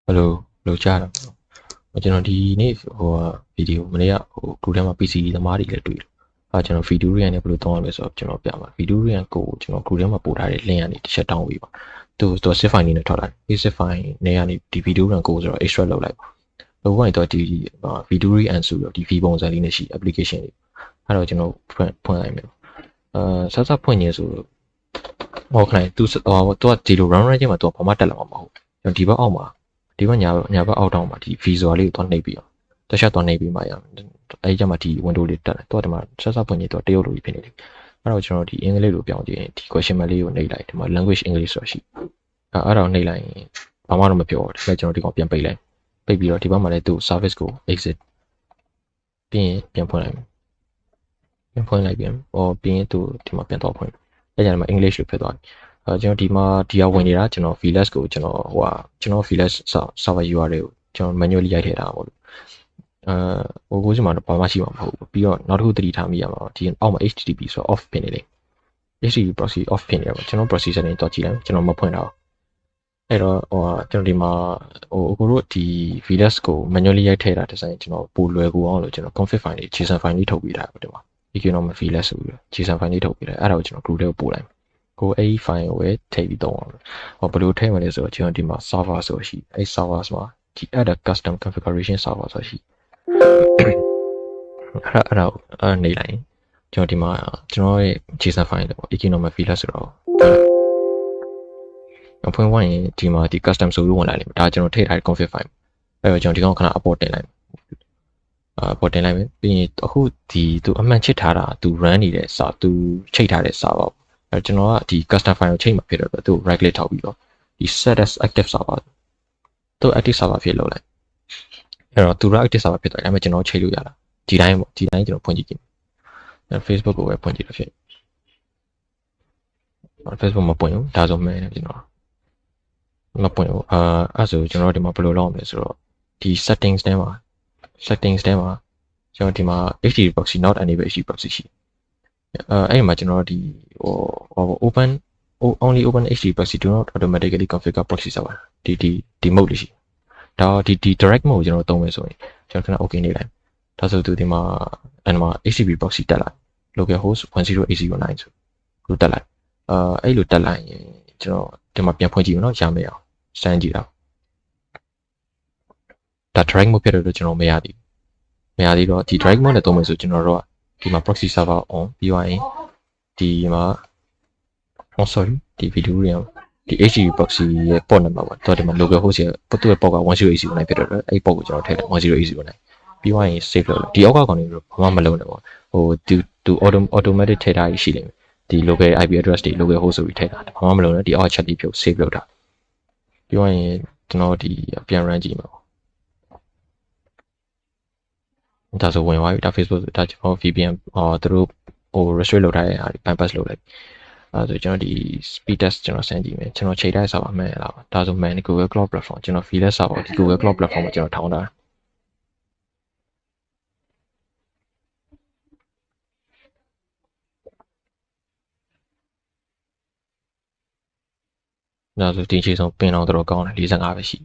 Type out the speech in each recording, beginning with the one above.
Hello, hello cha đó. Cho nó đi nè video mà này tụi em mà PC là mà đi là tụi. Cho nó V2rayN này bulu tông là sao cho nó biết mà V2rayN cô cho nó tụi em mà bù ra để lên này shut down vậy. Tôi sẽ phải nên thoát lại. Cái sẽ phải này đi V2rayN cô rồi extra lâu lại. Lúc này tôi đi V2rayN số rồi đi V bông ra này chỉ application này. Hay là cho nó point lại mình. Sao sao point này số. Ok này tôi chỉ đồ run ra chứ mà tôi không bắt được là mà không. Cho đi vào mà. Đi vào nhà vào out down mà thì visualလေးတော့နှိပ်ပြီးအောင်တခြားတော့နှိပ်ပြီးမှရအောင်အဲဒီကျမှဒီ window လေးတက်တယ်တော့ဒီမှာဆက်စပ်ဖွင့်နေတော့တရုတ်လိုဖြစ်နေတယ်အဲ့တော့ကျွန်တော်ဒီအင်္ဂလိပ်လိုပြောင်းကြည့်ရင်ဒီ question mark လေးကိုနှိပ်လိုက်ဒီမှာ language English ဆိုရှိအဲ့တော့နှိပ်လိုက်ရင်ဘာမှတော့မပြောဘူးဒါပေမဲ့ကျွန်တော်ဒီကောင်ပြန်ပိတ်လိုက်ပိတ်ပြီးတော့ဒီဘက်မှာလည်းသူ service ကို exit ပြီးရင်ပြန်ဖွင့်လိုက်ပြန်ဖွင့်လိုက်ပြန်ပြီးရင်သူဒီမှာပြန်တော့ဖွင့်အဲ့ကြတယ်မှာ English လိုဖြစ်သွားတယ်ကျွန်တော်ဒီမှာဒီဟာဝင်နေတာကျွန်တော် VLS ကိုကျွန်တော် VLS server URL ကိုကျွန်တော် manually ရိုက်ထည့်ထားပါလို့ကိုစီမှာတော့ဘာမှရှိမှာမဟုတ်ဘူးပြီးတော့နောက်တစ်ခုသတိထားမိရမှာဒီအောက်မှာ HTTP ဆိုတော့ off ဖြစ်နေတယ် HTTP proxy off ဖြစ်နေတယ်ကျွန်တော် proxy setting တော့ကြည့်လိုက်ကျွန်တော်မဖွင့်တော့အဲ့တော့ကျွန်တော်ဒီမှာကိုတို့ဒီ VLS ကို manually ရိုက်ထည့်တာတစ်ဆိုင်ကျွန်တော်ပိုလွယ်ကူအောင်လို့ကျွန်တော် config file လေး JSON file လေးထုတ်ပေးထားတယ်ဒီမှာ AQnorman VLS ဆိုပြီးတော့ JSON file လေးထုတ်ပေးတယ်အဲ့ဒါကိုကျွန်တော် group လေးကိုပို့လိုက်ကိုအဲ့ file ကိုပဲထည့်ပြီးသုံးအောင်ဘယ်လိုထည့်မလဲဆိုတော့ကျွန်တော်ဒီမှာ server ဆိုရှိအဲ့ server မှာဒီ add a custom configuration server ဆိုရှိအဲ့နေလိုက်ကျွန်တော်ဒီမှာကျွန်တော်ရဲ့ JSON file လေးပေါ့ AQnorman VLS ဆိုတော့ဖွင့်ဝင်ရင်ဒီမှာဒီ custom ဆိုပြီးဝင်လာလိမ့်မယ်ဒါကျွန်တော်ထည့်ထားတဲ့ config file အဲ့တော့ကျွန်တော်ဒီကောင်ခဏ import တင်လိုက်import တင်လိုက်မယ်ပြီးရင်အခုဒီသူအမှန်ချစ်ထားတာသူ run နေတဲ့စာသူချိန်ထားတဲ့ serverအဲ့ကျွန်တော်ကဒီ custom file ကိုချိန်မှာဖြစ်တော့သူ right click ထောက်ပြီးတော့ဒီ set as active server သူ active server ဖြစ်လို့လိုက်အဲ့တော့သူက active server ဖြစ်သွားတယ်ဒါပေမဲ့ကျွန်တော်ချိန်လို့ရတာဒီတိုင်းပေါ့ဒီတိုင်းကျွန်တော်ဖွင့်ကြည့်ကြည့်အဲ့ Facebook ကိုပဲဖွင့်ကြည့်လို့ဖြစ် Facebook မပွင့်ဘူးဒါဆိုမှန်းတယ်ကျွန်တော်မပွင့်ဘူးအဲ့ဆိုကျွန်တော်ဒီမှာဘယ်လိုလုပ်အောင်လဲဆိုတော့ဒီ settings ထဲမှာကျွန်တော်ဒီမှာ HTTP proxy not enable HTTP proxy ရှိအဲ့မှာကျွန်တော်ဒီopen only open HTTP proxy do not automatically configure proxy server ဒီ mode လေးရှိဒါဒီ direct mode ကျွန်တော်သုံးမယ်ဆိုရင်ကျွန်တော်ခဏ okay နေလိုက်ဒါဆိုသူဒီမှာ HTTP proxy တက်လိုက် local host 108009ဆိုလို့တက်လိုက်အဲ့လိုတက်လိုက်ရင်ကျွန်တော်ဒီမှာပြန်ဖွင့်ကြည့်ရအောင်ရမယ်အောင်စမ်းကြည့်တော့ဒါ direct mode ဖြစ်တော့ကျွန်တော်မရသေးတော့ဒီ direct mode နဲ့သုံးမယ်ဆိုကျွန်တော်တို့ကဒီမှာ proxy server on ပြီးသွားရင်ဒီမှာsorry ဒီ V2rayN ဒီ HTTP proxy ရဲ့ port number ပေါ့တော့ဒီမှာ local host ရဲ့သူ့ရဲ့ port က108009ဖြစ်တော့အဲ့ port ကိုကျွန်တော်ထည့်လိုက်108009ပြီးသွားရင် save လုပ်လိုက်ဒီအောက်ကကောင်တွေဘာမှမလုပ်နဲ့ပေါ့သူ automatic ထည့်ထားရှိလိမ့်မယ်ဒီ local IP address တွေ local host ဆိုပြီးထည့်ထားတယ်ဘာမှမလုပ်နဲ့ဒီအောက် chat လေးဖြုတ် save လုပ်တာပြီးသွားရင်ကျွန်တော်ဒီပြန် run ကြည့်မှာဒါဆိုဝင်သွားပြီဒါ Facebook ဒါကျွန်တော် VPN သူတို့restrict လုပ်ထားတဲ့ဟာဒီ bypass လုပ်လိုက်ဆိုကျွန်တော်ဒီ speed test ကျွန်တော်စမ်းကြည့်မယ်ကျွန်တော်ချိန်ထားတဲ့ server မှန်လားဒါဆိုမှန် Google Cloud Platform ကျွန်တော် VLS server ဒီ Google Cloud Platform မှာကျွန်တော်ထောင်းတာဒါဆိုတင်ချေဆုံးပင်အောင်တော့ကောင်းတယ်45ပဲရှိ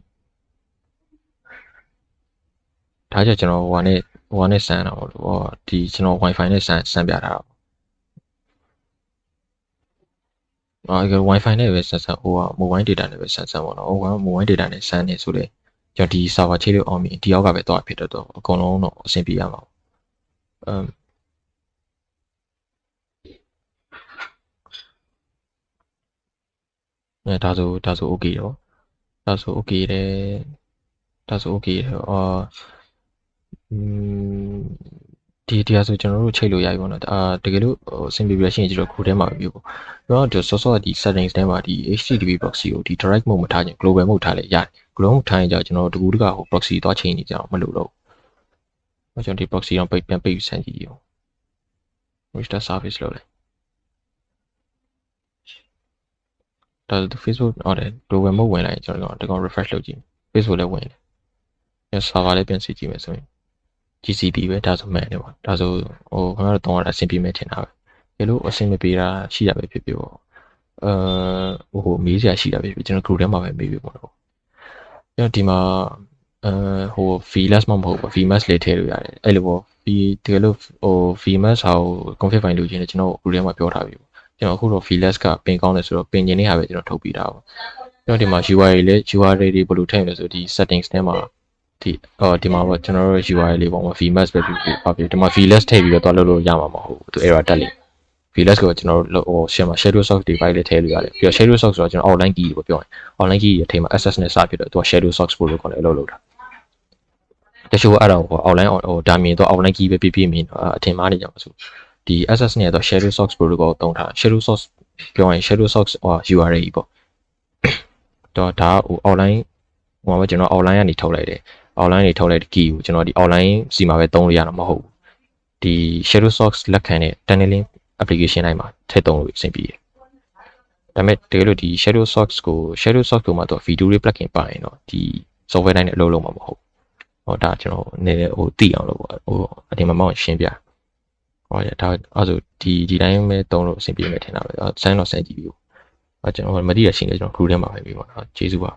ဒါကြောင့်ကျွန်တော်ဟိုနဲ့စမ်းတာပေါ့လို့ဒီကျွန်တော် Wi-Fi နဲ့စမ်းပြတာအဲ့ Wi-Fi နဲ့ပဲဆက်ဟိုက mobile data နဲ့ပဲဆက်ပေါ့နော်ဟိုက mobile data နဲ့စမ်းနေဆိုလေကျွန်တော်ဒီ server ချိတ်လို့အောင်ပြီဒီအောက်ကပဲတော့ဖြစ်တော့အကုန်လုံးတော့အဆင်ပြေရမှာဒါဆို okay တော့ဒါဆို okay တယ်ဒီဆိုကျွန်တော်တို့ချိန်လို့ရပြီပေါ့နော်တကယ်လို့အဆင်ပြေပြရှင်ကျွန်တော်ခုထဲမှာပြပေါ့တော့ဒီစောဒီ settings ထဲမှာဒီ HTTP proxy ကိုဒီ direct mode မထားခြင်း global mode ထားလဲရတယ် global mode ထားရင်ကျွန်တော်တို့တကဟို proxy သွားချိန်နေကြအောင်မလို့တော့ကျွန်တော်ဒီ proxy တော့ပြန်ပိတ်ဆန်းကြည့်အောင် restart service လုပ်လိုက်ဒါဆို Facebook ဟုတ်တယ် global mode ဝင်လိုက်ကျွန်တော်တကောင် refresh လုပ်ကြည့် Facebook လည်းဝင်တယ် server လည်းပြန်စီကြည့်မယ်ဆိုရင်GCP ပဲဒါဆိုမှန်တယ်ပေါ့ဒါဆိုဟိုခင်ဗျားတို့တောင်းရတာအဆင်ပြေမယ်ထင်တာပဲ လို့အဆင်မပြေတာရှိတာပဲဖြစ်ဖြစ်ပေါ့ဟိုမေးစရာရှိတာပဲဖြစ်ကျွန်တော် group ထဲမှာပဲမေးပြပေါ့နော်ကျွန်တော်ဒီမှာဟို vless မဟုတ်ဘူး vmax လေးထည့်လို့ရတယ်အဲ့လိုပေါ့ဒီတကယ်လို့ဟို vmax ဟာကို config file လို့ချင်းကျွန်တော် group ထဲမှာပြောထားပြီပေါ့ကျွန်တော်အခုတော့ vless ကပင်ကောင်းတယ်ဆိုတော့ပင်ကျင်တဲ့ဟာပဲကျွန်တော်ထုတ်ပြီးတာပေါ့ကျွန်တော်ဒီမှာ UI လေး UI တွေဘယ်လိုထည့်မလဲဆိုဒီ settings ထဲမှာဒီမှာပေါ့ကျွန်တော်တို့ UI လေးပေါ့မှာ vmax ပဲဖြစ်ဖြစ်ပါဖြစ်ဒီမှာ vless ထည့်ပြီးတော့လုပ်လို့ရမှာမဟုတ်ဘူးသူ error တက်လိမ့်vless ကိုကျွန်တော်တို့ဟို share မှာ shadow socks တွေ file လေးထည့်လို့ရတယ်ပြီးတော့ shadow socks ဆိုတော့ကျွန်တော် outline key ကိုပြောရင် outline key ရဲ့အထက်မှာ access နဲ့စဖြစ်တော့သူက shadow socks protocol နဲ့အလုပ်လုပ်တာတချို့အဲ့ဒါကို outline ဟိုဒါမြင်တော့ outline key ပဲပြမြင်အထင်မှားနေကြမှာဆိုဒီ access နဲ့တော့ shadow socks protocol ကိုသုံးထား shadow socks ပြောရင် shadow socks URL ပေါ့တော့ဒါဟို outline ဟိုမှာကျွန်တော် outline ကနေထုတ်လိုက်တယ် outline နေထုတ်လိုက်တဲ့ key ကိုကျွန်တော်ဒီ outline စီမှာပဲသုံးလို့ရမှာမဟုတ်ဘူးဒီ shadow socks လက်ခံတဲ့ tunneling application တိုင်းမှာထည့်သုံးလို့အဆင်ပြေတယ်ဒါပေမဲ့တကယ်လို့ဒီ shadow socks ကိုမှတော့ V2ray plugin ပါရင်တော့ဒီ software တိုင်းနဲ့အလုပ်လုပ်မှာမဟုတ်ဟောဒါကျွန်တော်နည်းနည်းဟိုသိအောင်လို့ပေါ့ဟိုအတင်မမောင်းရှင်းပြဟောဒါအဲ့ဆိုဒီတိုင်းပဲသုံးလို့အဆင်ပြေမယ်ထင်တာပဲဆိုင်းတော့ဆန်းကြည့်ပြီးကျွန်တော်မသိရရှင်းလေကျွန်တော် group ထဲမှာပဲပြီးပါတော့ကျေးဇူးပါ